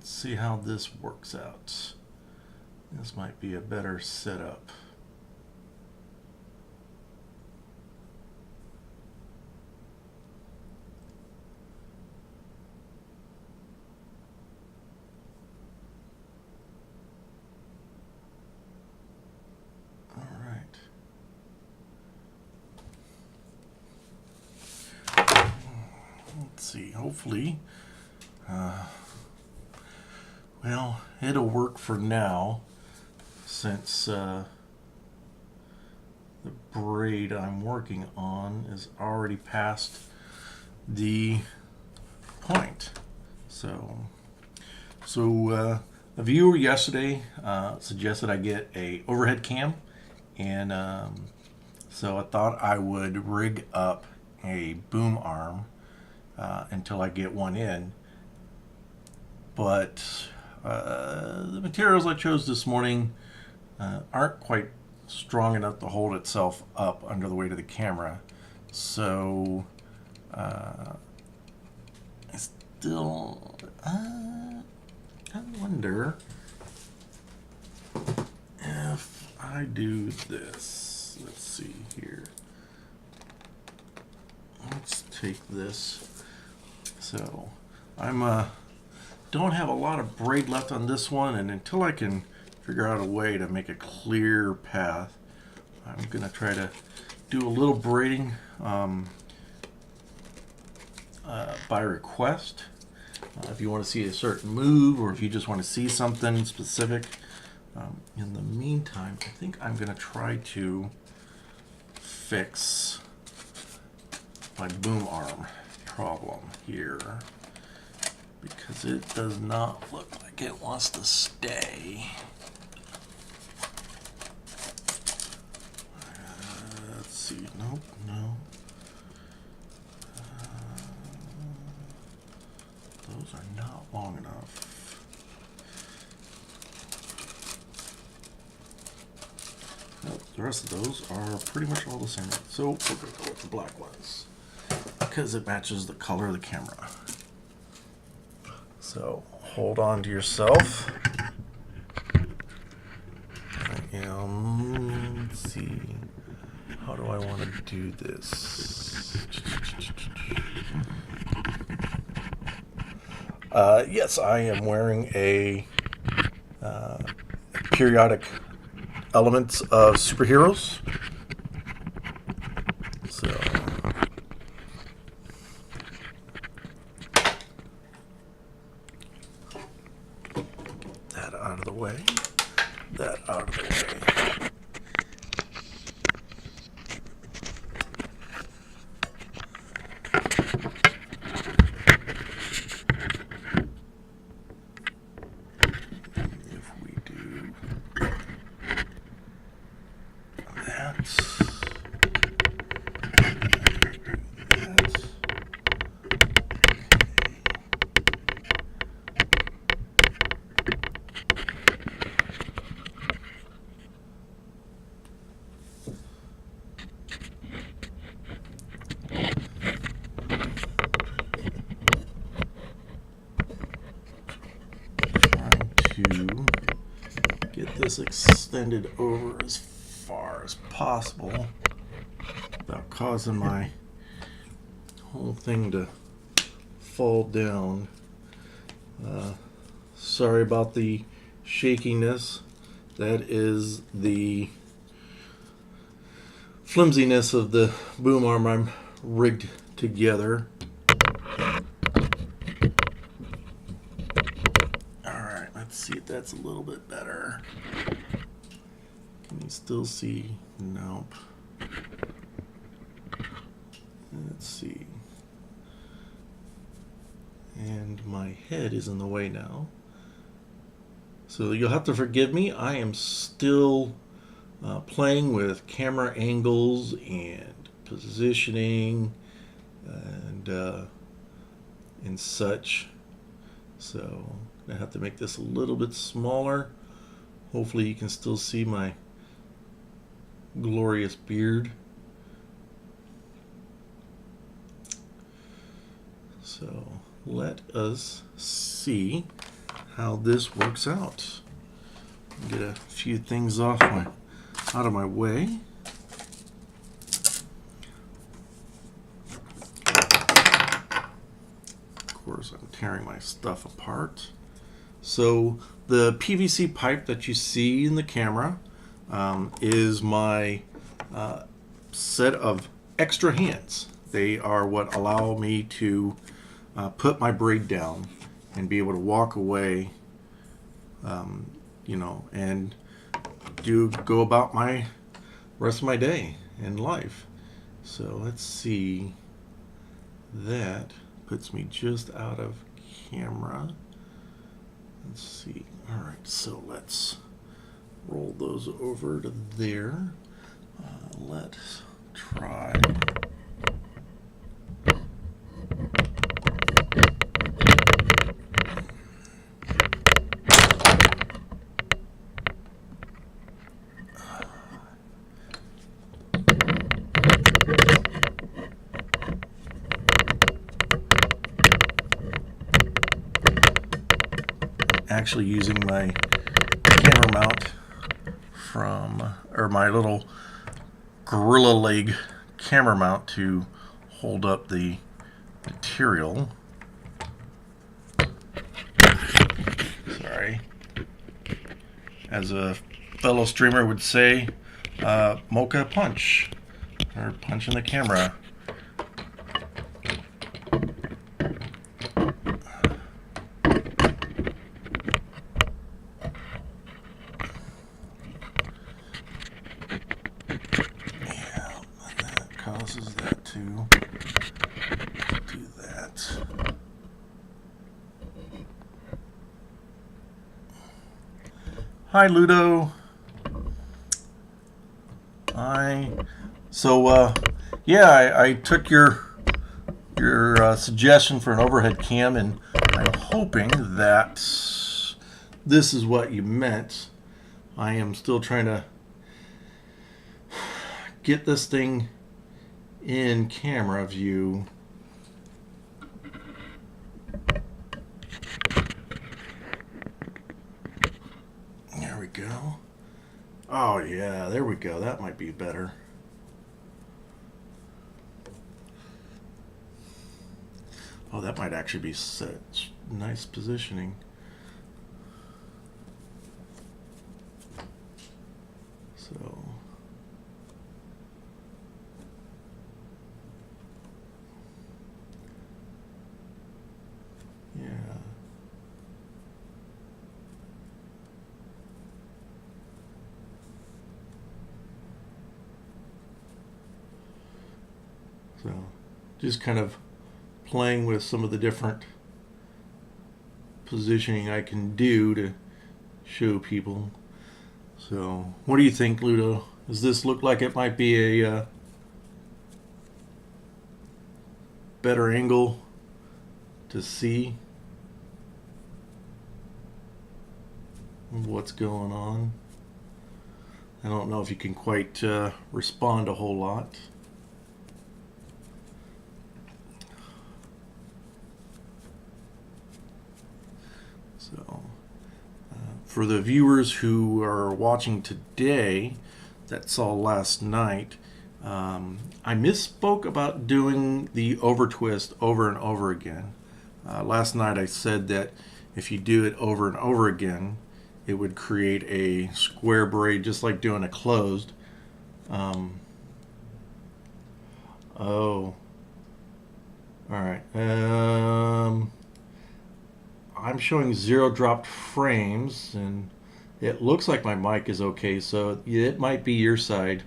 Let's see how this works out. This might be a better setup. All right. Let's see, hopefully, well, it'll work for now, since the braid I'm working on is already past the point. So a viewer yesterday suggested I get a overhead cam, and so I thought I would rig up a boom arm until I get one in. But the materials I chose this morning aren't quite strong enough to hold itself up under the weight of the camera. So I still, I wonder if I do this. Let's see here. Let's take this. So I'm don't have a lot of braid left on this one, and until I can figure out a way to make a clear path, I'm gonna try to do a little braiding by request. If you want to see a certain move, or if you just want to see something specific. In the meantime, I think I'm gonna try to fix my boom arm problem here, because it does not look like it wants to stay. Let's see. Nope, no. Those are not long enough. Nope, the rest of those are pretty much all the same. So we're going to go with the black ones, because it matches the color of the camera. So hold on to yourself. Let's see, how do I want to do this? Yes, I am wearing a periodic elements of superheroes. So that out of the way. That out of the way. If we do that. To get this extended over as far as possible without causing my whole thing to fall down. Sorry about the shakiness. That is the flimsiness of the boom arm I'm rigged together. Let's see if that's a little bit better. Can you still see? Nope. Let's see. And my head is in the way now. So you'll have to forgive me. I am still playing with camera angles and positioning and such. So I have to make this a little bit smaller. Hopefully you can still see my glorious beard. So let us see how this works out. Get a few things out of my way. Of course, I'm tearing my stuff apart. So the PVC pipe that you see in the camera is my set of extra hands. They are what allow me to put my braid down and be able to walk away, you know, and go about my rest of my day in life. So let's see. That puts me just out of camera. Let's see. All right, so let's roll those over to there. Let's try. Actually using my camera mount or my little gorilla leg camera mount to hold up the material. Sorry. As a fellow streamer would say, mocha punch, or punch in the camera. Causes that to do that. Hi, Ludo. I took your suggestion for an overhead cam, and I'm hoping that this is what you meant. I am still trying to get this thing in camera view. There we go. Oh yeah, there we go. That might be better. Oh, that might actually be such nice positioning. So yeah. So just kind of playing with some of the different positioning I can do to show people. So what do you think, Ludo? Does this look like it might be a better angle to see what's going on? I don't know if you can quite respond a whole lot. So, for the viewers who are watching today that saw last night, I misspoke about doing the over twist over and over again. Last night I said that if you do it over and over again, it would create a square braid just like doing a closed. Oh. Alright. I'm showing 0 dropped frames, and it looks like my mic is okay, so it might be your side.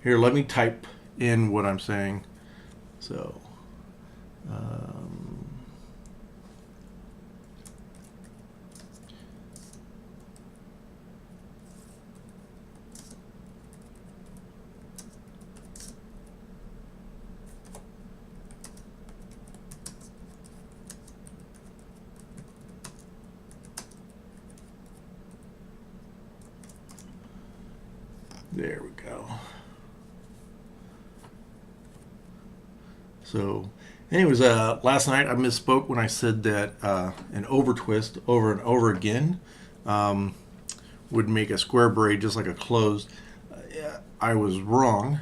Here, let me type in what I'm saying. So, there we go. So, anyways, last night I misspoke when I said that an over twist over and over again would make a square braid just like a closed. I was wrong.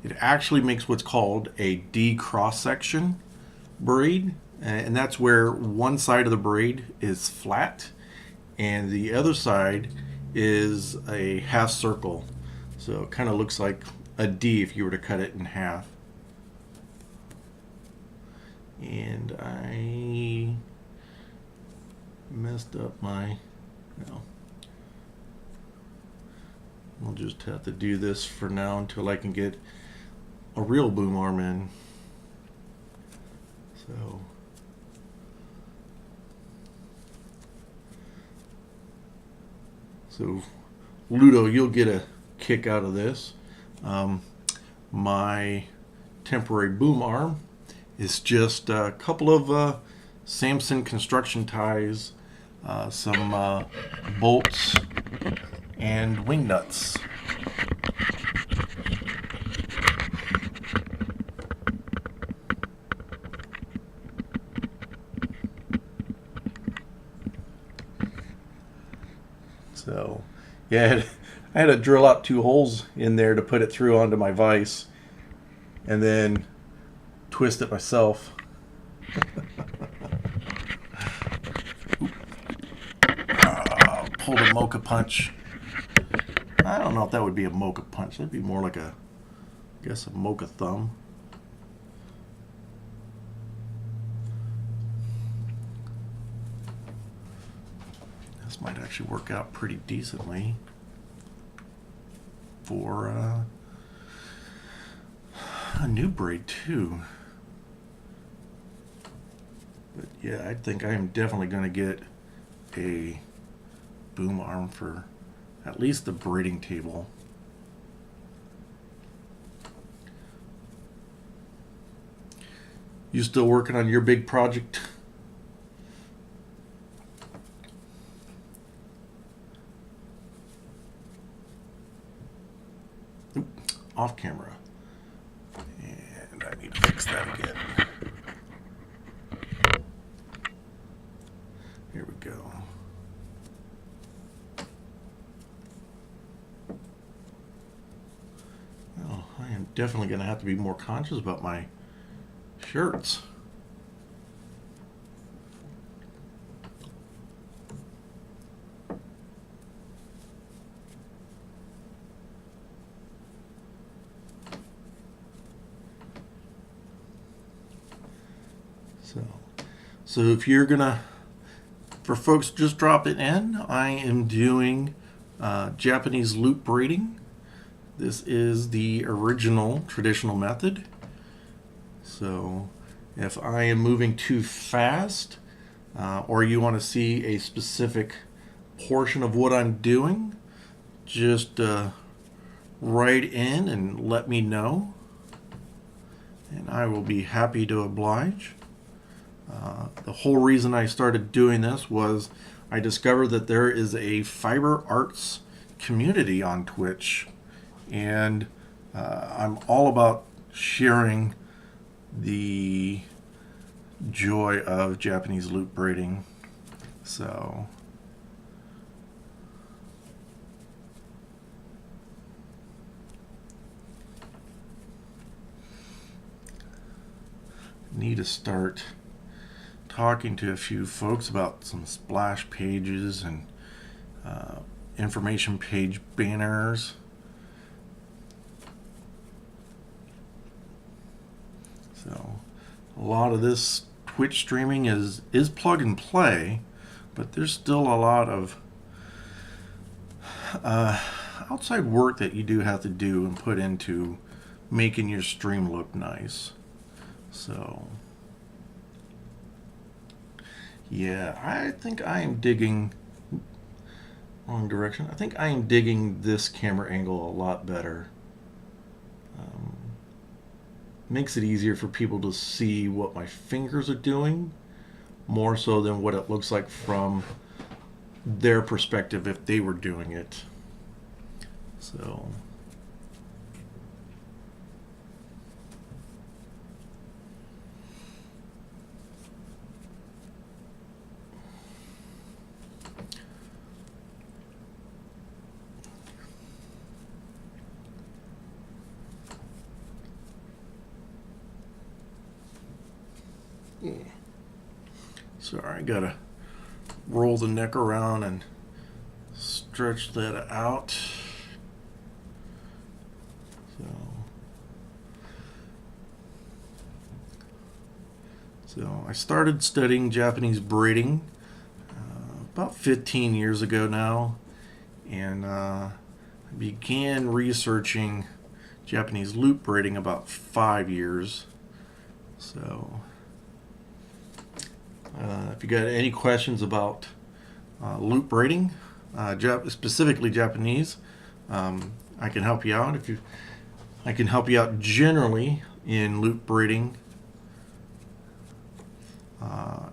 It actually makes what's called a D cross section braid, and that's where one side of the braid is flat and the other side is a half circle. So it kind of looks like a D if you were to cut it in half. And I messed up my, no. We'll just have to do this for now until I can get a real boom arm in. So Ludo, you'll get a kick out of this. My temporary boom arm is just a couple of Samson construction ties, some bolts, and wing nuts. So, yeah, I had to drill out 2 holes in there to put it through onto my vise, and then twist it myself. Pulled a mocha punch. I don't know if that would be a mocha punch. That'd be more like I guess a mocha thumb. This might actually work out pretty decently for a new braid too. But yeah, I think I am definitely going to get a boom arm for at least the braiding table. You still working on your big project? Oop, off camera. And I need to fix that again. Here we go. Well, I am definitely going to have to be more conscious about my shirts. So if you're gonna, for folks just drop it in, I am doing Japanese loop braiding. This is the original traditional method. So if I am moving too fast, or you want to see a specific portion of what I'm doing, just write in and let me know, and I will be happy to oblige. The whole reason I started doing this was I discovered that there is a fiber arts community on Twitch, and I'm all about sharing the joy of Japanese loop braiding. So need to start talking to a few folks about some splash pages and information page banners. So a lot of this Twitch streaming is plug and play, but there's still a lot of outside work that you do have to do and put into making your stream look nice. So yeah, I think I am digging wrong direction. I think I am digging this camera angle a lot better. Makes it easier for people to see what my fingers are doing, more so than what it looks like from their perspective if they were doing it. So Sorry, I gotta roll the neck around and stretch that out. So I started studying Japanese braiding about 15 years ago now, and I began researching Japanese loop braiding about 5 years. So if you got any questions about loop braiding, specifically Japanese, I can help you out. I can help you out generally in loop braiding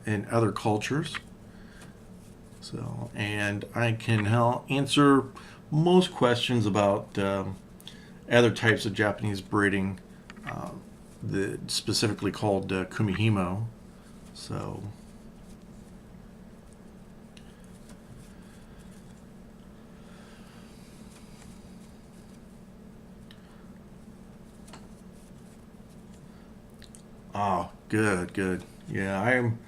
in other cultures. So, and I can help answer most questions about other types of Japanese braiding, specifically called kumihimo. So, oh, good, good. Yeah, I'm.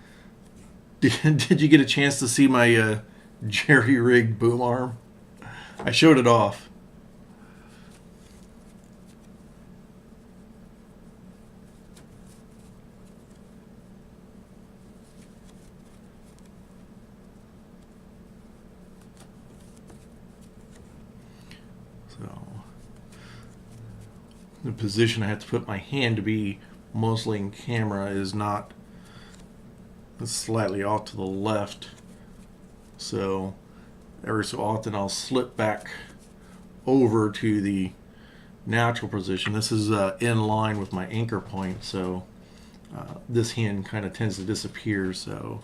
Did you get a chance to see my jerry rig boom arm? I showed it off. So the position I have to put my hand to be mostly in camera is not slightly off to the left. So every so often I'll slip back over to the natural position. This is in line with my anchor point, so this hand kind of tends to disappear. So,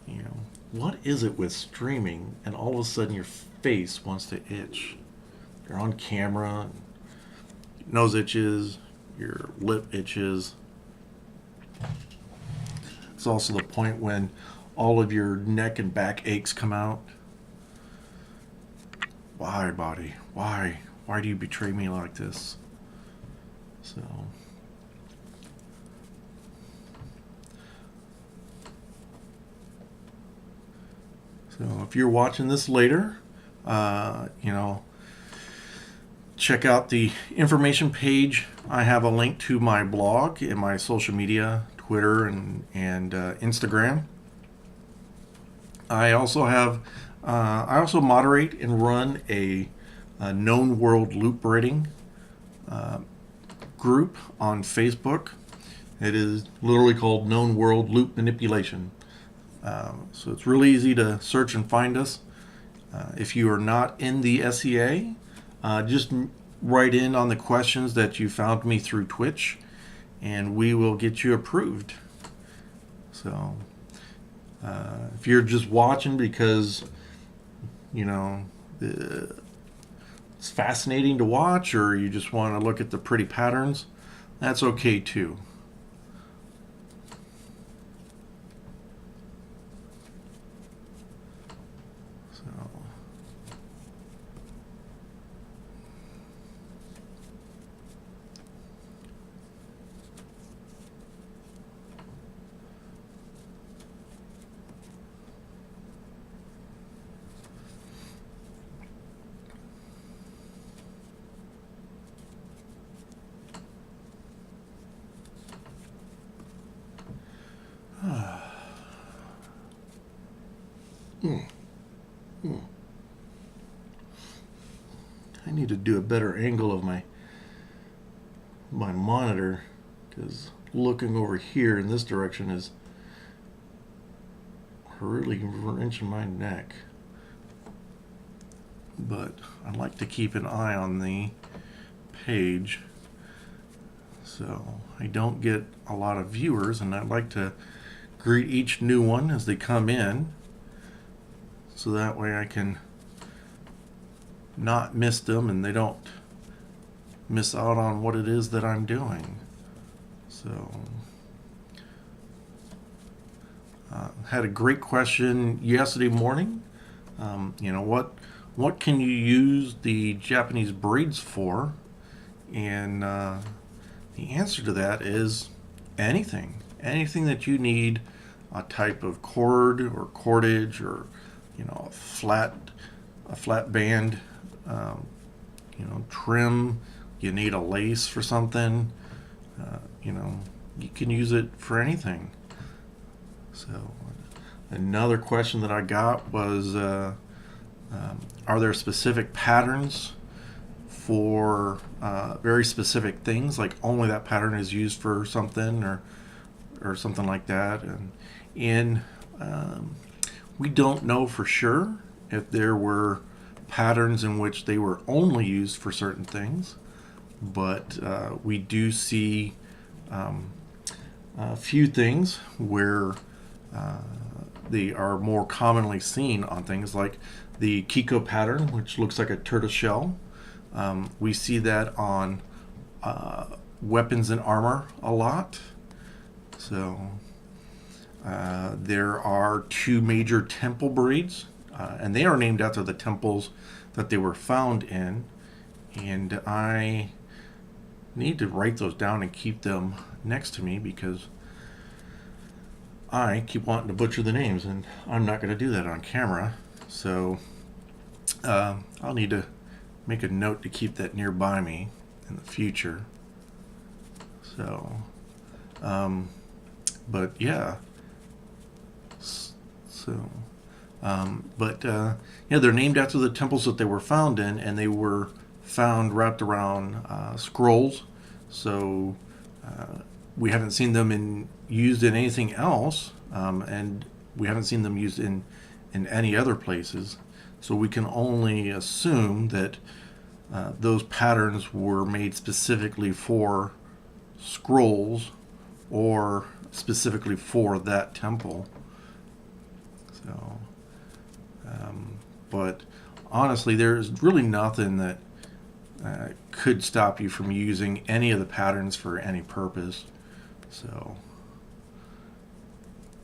you know, what is it with streaming and all of a sudden your face wants to itch? You're on camera, nose itches, your lip itches. It's also the point when all of your neck and back aches come out. Why, body? Why? Why do you betray me like this? So if you're watching this later, you know, check out the information page. I have a link to my blog and my social media, Twitter and Instagram. I also have I also moderate and run a known world loop braiding group on Facebook. It is literally called Known World Loop Manipulation. So it's really easy to search and find us. If you are not in the SEA, just write in on the questions that you found me through Twitch, and we will get you approved. So if you're just watching because, you know, it's fascinating to watch, or you just want to look at the pretty patterns, that's okay too. I need to do a better angle of my monitor, because looking over here in this direction is really wrenching my neck. But I like to keep an eye on the page so I don't get a lot of viewers, and I'd like to greet each new one as they come in, so that way I can not miss them and they don't miss out on what it is that I'm doing. So had a great question yesterday morning. You know, what can you use the Japanese braids for? And the answer to that is anything that you need, a type of cord or cordage, or a flat band, trim. You need a lace for something. You can use it for anything. So another question that I got was, are there specific patterns for very specific things, like only that pattern is used for something, or something like that? And we don't know for sure if there were patterns in which they were only used for certain things, but we do see a few things where they are more commonly seen on things like the Kiko pattern, which looks like a turtle shell. We see that on weapons and armor a lot. So there are two major temple braids, and they are named after the temples that they were found in. And I need to write those down and keep them next to me, because I keep wanting to butcher the names, and I'm not going to do that on camera. So I'll need to make a note to keep that nearby me in the future. So, but yeah. So, they're named after the temples that they were found in, and they were found wrapped around scrolls. So we haven't seen them used in anything else, and we haven't seen them used in any other places. So we can only assume that those patterns were made specifically for scrolls, or specifically for that temple. So, but honestly, there's really nothing that could stop you from using any of the patterns for any purpose. So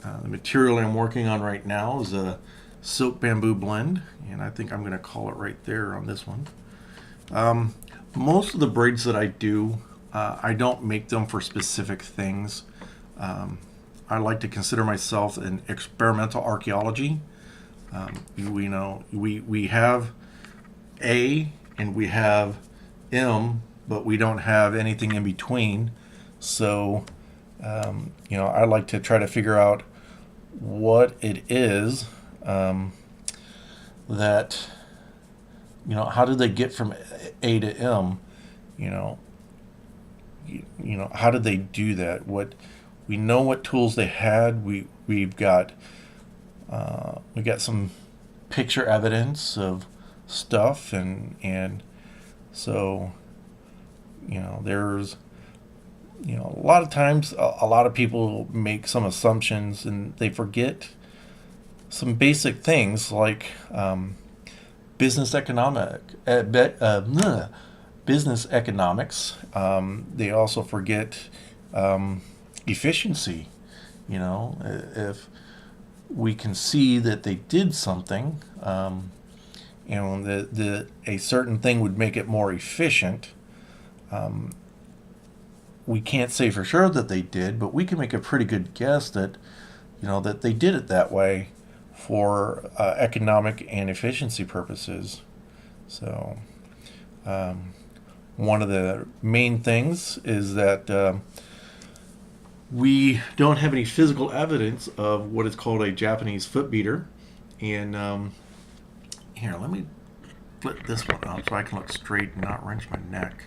the material I'm working on right now is a silk bamboo blend, and I think I'm going to call it right there on this one. Most of the braids that I do, I don't make them for specific things. I like to consider myself an experimental archaeology. We have A and we have M, but we don't have anything in between. So, I like to try to figure out what it is that, how did they get from A to M? How did they do that? We know what tools they had. We've got some picture evidence of stuff, and so there's a lot of times a lot of people make some assumptions and they forget some basic things like business economics. They also forget efficiency. If we can see that they did something, that a certain thing would make it more efficient. We can't say for sure that they did, but we can make a pretty good guess that that they did it that way for economic and efficiency purposes. So one of the main things is that we don't have any physical evidence of what is called a Japanese foot beater. And here, let me flip this one up so I can look straight and not wrench my neck.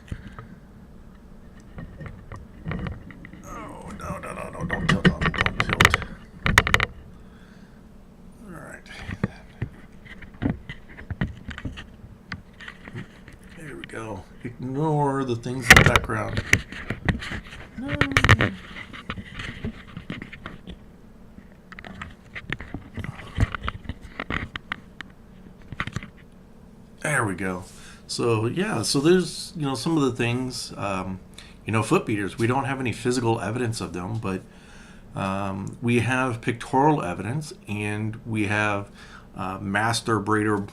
Oh, no, don't tilt on me, don't tilt. All right. There we go. Ignore the things in the background. No. There we go. So there's some of the things, foot beaters. We don't have any physical evidence of them, but we have pictorial evidence, and we have master braider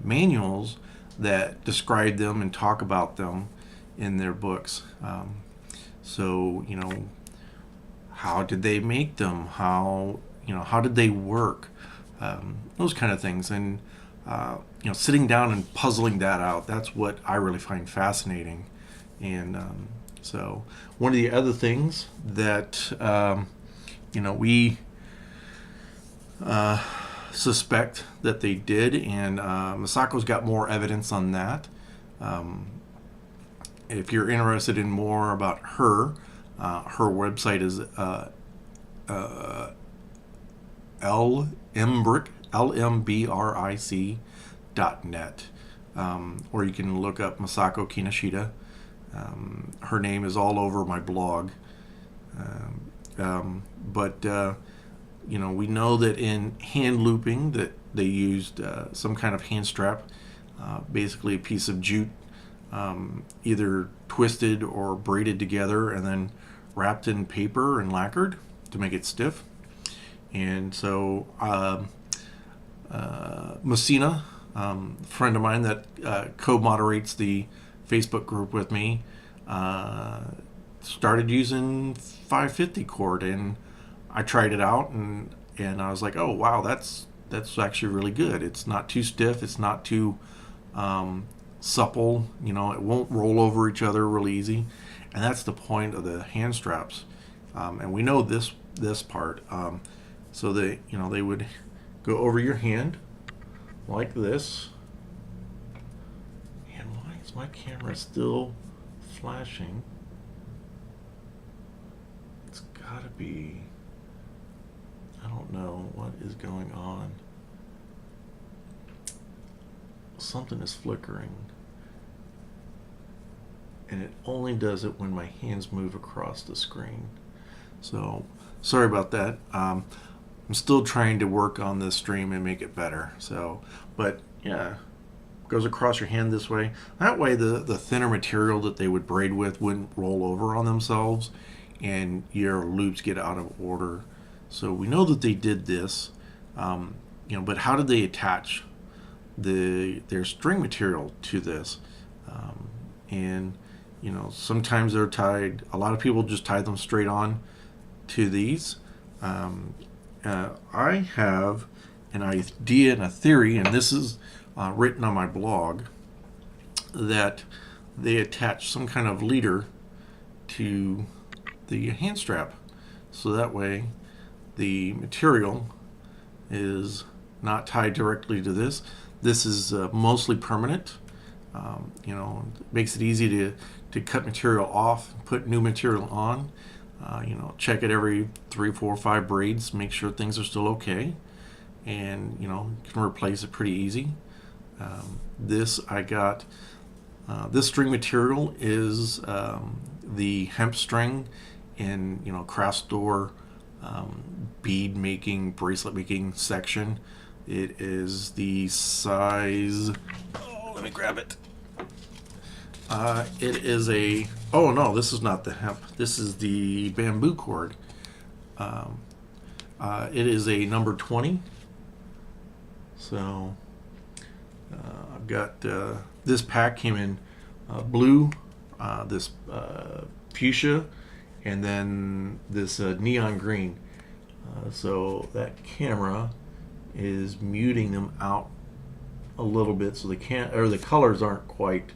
manuals that describe them and talk about them in their books. So how did they make them? How did they work? Those kind of things. And sitting down and puzzling that out, that's what I really find fascinating. And so one of the other things that we suspect that they did, and Masako's got more evidence on that. If you're interested in more about her, her website is lmbric.net, or you can look up Masako Kinoshita. Her name is all over my blog. But we know that in hand looping that they used some kind of hand strap, basically a piece of jute, either twisted or braided together and then wrapped in paper and lacquered to make it stiff. And so Messina, friend of mine that co-moderates the Facebook group with me, started using 550 cord, and I tried it out, and I was like, oh wow, that's actually really good. It's not too stiff, it's not too supple, it won't roll over each other really easy, and that's the point of the hand straps. And we know this part. So they would go over your hand like this. And why is my camera still flashing? It's gotta be, I don't know what is going on. Something is flickering. And it only does it when my hands move across the screen. So sorry about that. I'm still trying to work on this stream and make it better. So, but yeah, goes across your hand this way. That way the thinner material that they would braid with wouldn't roll over on themselves and your loops get out of order. So we know that they did this, but how did they attach their string material to this? And sometimes they're tied, a lot of people just tie them straight on to these. I have an idea and a theory, and this is written on my blog, that they attach some kind of leader to the hand strap, so that way the material is not tied directly to this. This is mostly permanent. Makes it easy to cut material off, put new material on. Check it every 3, 4, 5 braids, make sure things are still okay, and you can replace it pretty easy. This string material is the hemp string in craft store bead making, bracelet making section. It is the size, let me grab it. It is a, oh no, this is not the hemp. This is the bamboo cord. It is a number 20. So I've got, this pack came in blue, this fuchsia, and then this neon green. So that camera is muting them out a little bit, so the colors aren't quite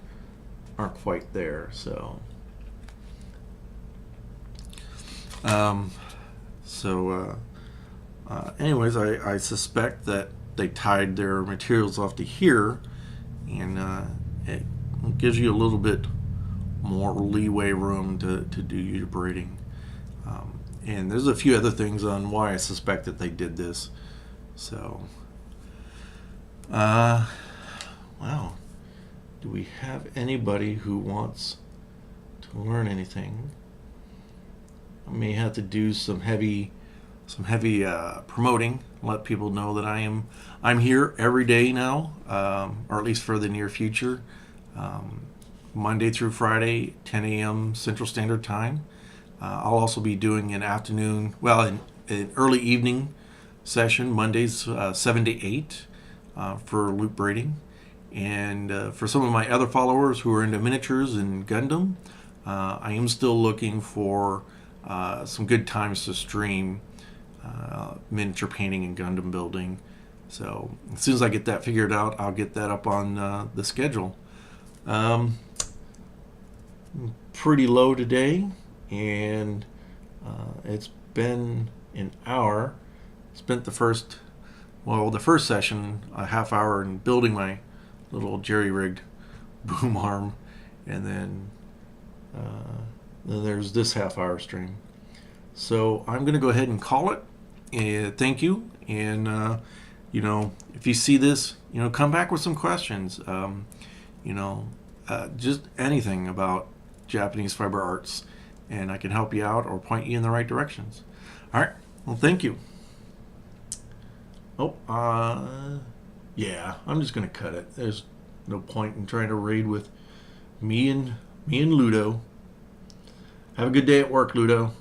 there. So anyways, I suspect that they tied their materials off to here, and it gives you a little bit more leeway room to do your braiding. And there's a few other things on why I suspect that they did this. So wow, do we have anybody who wants to learn anything? I may have to do some heavy promoting, let people know that I'm here every day now, or at least for the near future, Monday through Friday, 10 a.m. Central Standard Time. I'll also be doing an afternoon, an early evening session, Mondays 7 to 8 for loop braiding. And for some of my other followers who are into miniatures and Gundam, I am still looking for some good times to stream miniature painting and Gundam building. So as soon as I get that figured out, I'll get that up on the schedule. Pretty low today, and it's been an hour. Spent the first session a half hour in building my little jerry-rigged boom arm, and then there's this half-hour stream. So I'm going to go ahead and call it. Thank you, and if you see this, come back with some questions. Just anything about Japanese fiber arts, and I can help you out or point you in the right directions. All right. Well, thank you. Oh, yeah, I'm just going to cut it. There's no point in trying to raid with me and Ludo. Have a good day at work, Ludo.